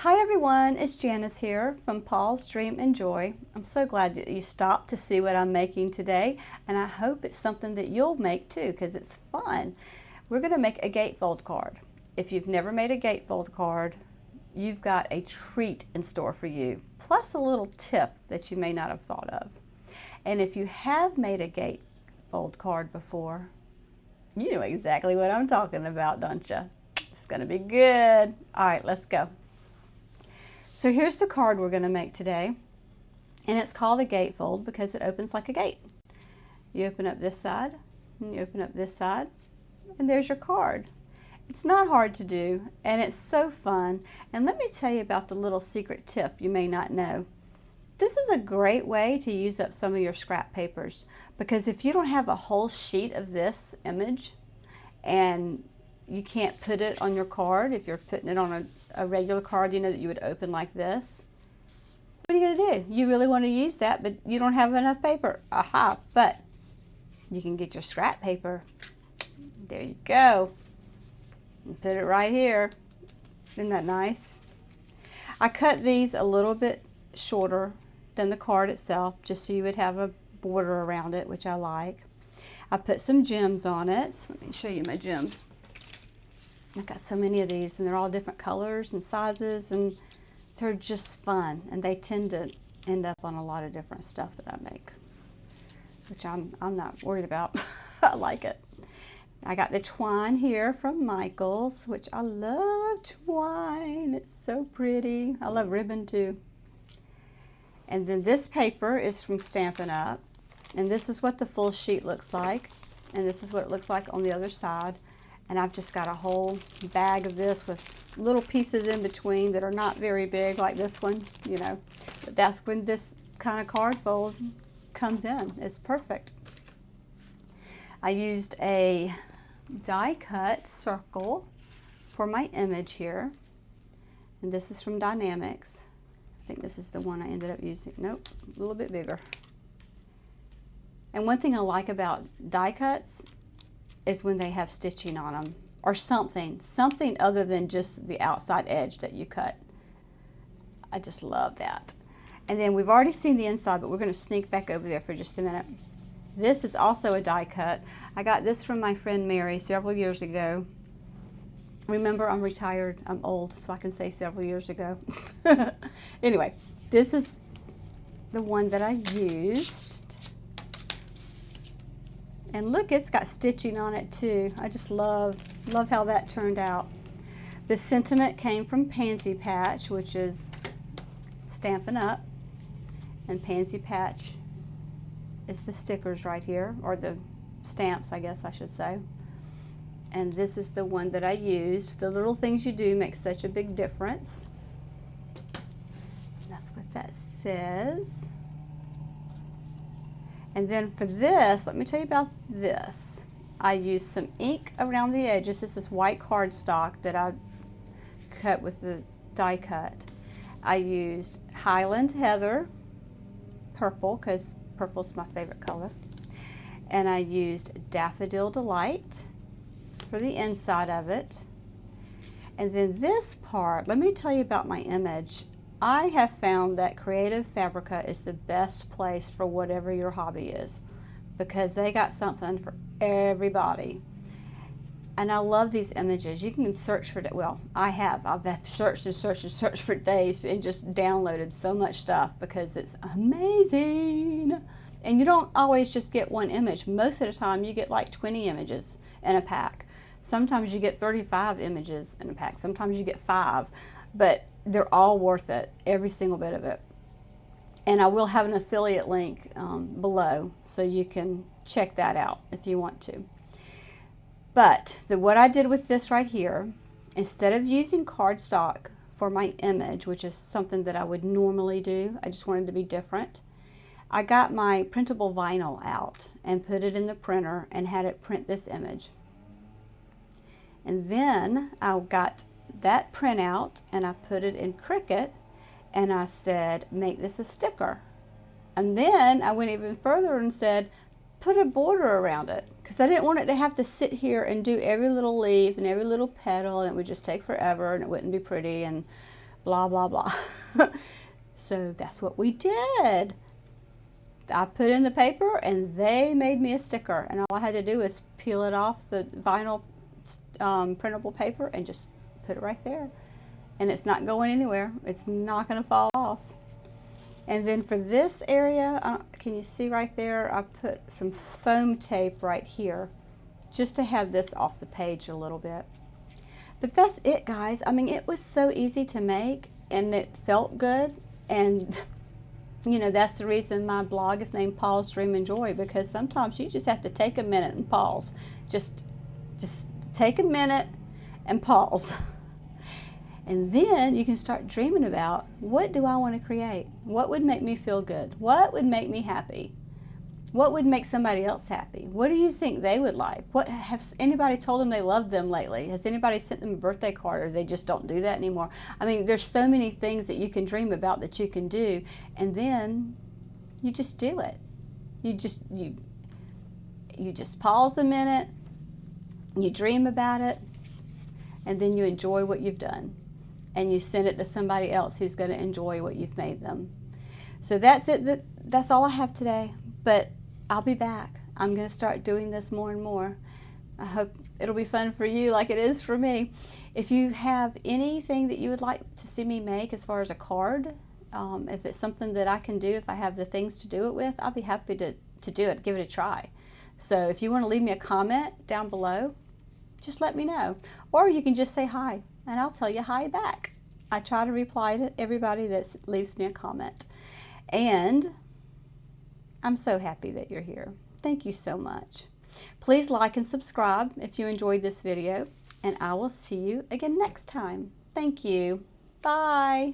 Hi everyone, it's Janice here from Paul's Dream and Joy. I'm so glad that you stopped to see what I'm making today, and I hope it's something that you'll make too because it's fun. We're going to make a gatefold card. If you've never made a gatefold card, you've got a treat in store for you, plus a little tip that you may not have thought of. And if you have made a gatefold card before, you know exactly what I'm talking about, don't you? It's going to be good. All right, let's go. So here's the card we're going to make today, and it's called a gatefold because it opens like a gate. You open up this side, and you open up this side, and there's your card. It's not hard to do, and it's so fun. And let me tell you about the little secret tip you may not know. This is a great way to use up some of your scrap papers, because if you don't have a whole sheet of this image and you can't put it on your card, if you're putting it on a regular card, you know, that you would open like this, what are you going to do? You really want to use that, but you don't have enough paper. Aha, but you can get your scrap paper. There you go. And put it right here. Isn't that nice? I cut these a little bit shorter than the card itself, just so you would have a border around it, which I like. I put some gems on it. Let me show you my gems. I've got so many of these, and they're all different colors and sizes, and they're just fun, and they tend to end up on a lot of different stuff that I make, which I'm not worried about. I like it. I got the twine here from Michael's, which I love twine. It's so pretty. I love ribbon too. And then this paper is from Stampin' Up, and this is what the full sheet looks like, and this is what it looks like on the other side. And I've just got a whole bag of this with little pieces in between that are not very big, like this one, you know. But that's when this kind of card fold comes in. It's perfect. I used a die cut circle for my image here. And this is from Dynamics. I think this is the one I ended up using. Nope, a little bit bigger. And one thing I like about die cuts is when they have stitching on them, or something other than just the outside edge that you cut. I just love that. And then we've already seen the inside, but we're going to sneak back over there for just a minute. This is also a die cut. I got this from my friend Mary several years ago. Remember, I'm retired, I'm old, so I can say several years ago. Anyway, this is the one that I used. And look, it's got stitching on it too. I just love how that turned out. The sentiment came from Pansy Patch, which is Stampin' Up. And Pansy Patch is the stickers right here, or the stamps, I guess I should say. And this is the one that I used. The little things you do make such a big difference. That's what that says. And then for this, let me tell you about this. I used some ink around the edges. This is white cardstock that I cut with the die cut. I used Highland Heather purple, because purple's my favorite color. And I used Daffodil Delight for the inside of it. And then this part, let me tell you about my image. I have found that Creative Fabrica is the best place for whatever your hobby is, because they got something for everybody. And I love these images. You can search for it. Well, I've searched and searched and searched for days and just downloaded so much stuff because it's amazing. And you don't always just get one image. Most of the time you get like 20 images in a pack. Sometimes you get 35 images in a pack. Sometimes you get 5. But they're all worth it, every single bit of it. And I will have an affiliate link below, so you can check that out if you want to. But what I did with this right here, instead of using cardstock for my image, which is something that I would normally do, I just wanted to be different. I got my printable vinyl out and put it in the printer and had it print this image. And then I got that printout and I put it in Cricut, and I said, make this a sticker. And then I went even further and said, put a border around it, because I didn't want it to have to sit here and do every little leaf and every little petal, and it would just take forever and it wouldn't be pretty. And blah, blah, blah. So that's what we did. I put in the paper and they made me a sticker, and all I had to do was peel it off the vinyl printable paper and just put it right there. And it's not going anywhere. It's not going to fall off. And then for this area, can you see right there, I put some foam tape right here just to have this off the page a little bit. But that's it, guys. I mean, it was so easy to make, and it felt good. And you know, that's the reason my blog is named Pause, Dream, and Joy, because sometimes you just have to take a minute and pause. Just take a minute and pause. And then you can start dreaming about, what do I want to create? What would make me feel good? What would make me happy? What would make somebody else happy? What do you think they would like? What has anybody told them they love them lately? Has anybody sent them a birthday card, or they just don't do that anymore? I mean, there's so many things that you can dream about that you can do, and then you just do it. You just pause a minute, you dream about it, and then you enjoy what you've done, and you send it to somebody else who's going to enjoy what you've made them. So that's it. That's all I have today, but I'll be back. I'm going to start doing this more and more. I hope it'll be fun for you like it is for me. If you have anything that you would like to see me make as far as a card, if it's something that I can do, if I have the things to do it with, I'll be happy to do it, give it a try. So if you want to leave me a comment down below, just let me know. Or you can just say hi, and I'll tell you hi back. I try to reply to everybody that leaves me a comment. And I'm so happy that you're here. Thank you so much. Please like and subscribe if you enjoyed this video, and I will see you again next time. Thank you. Bye.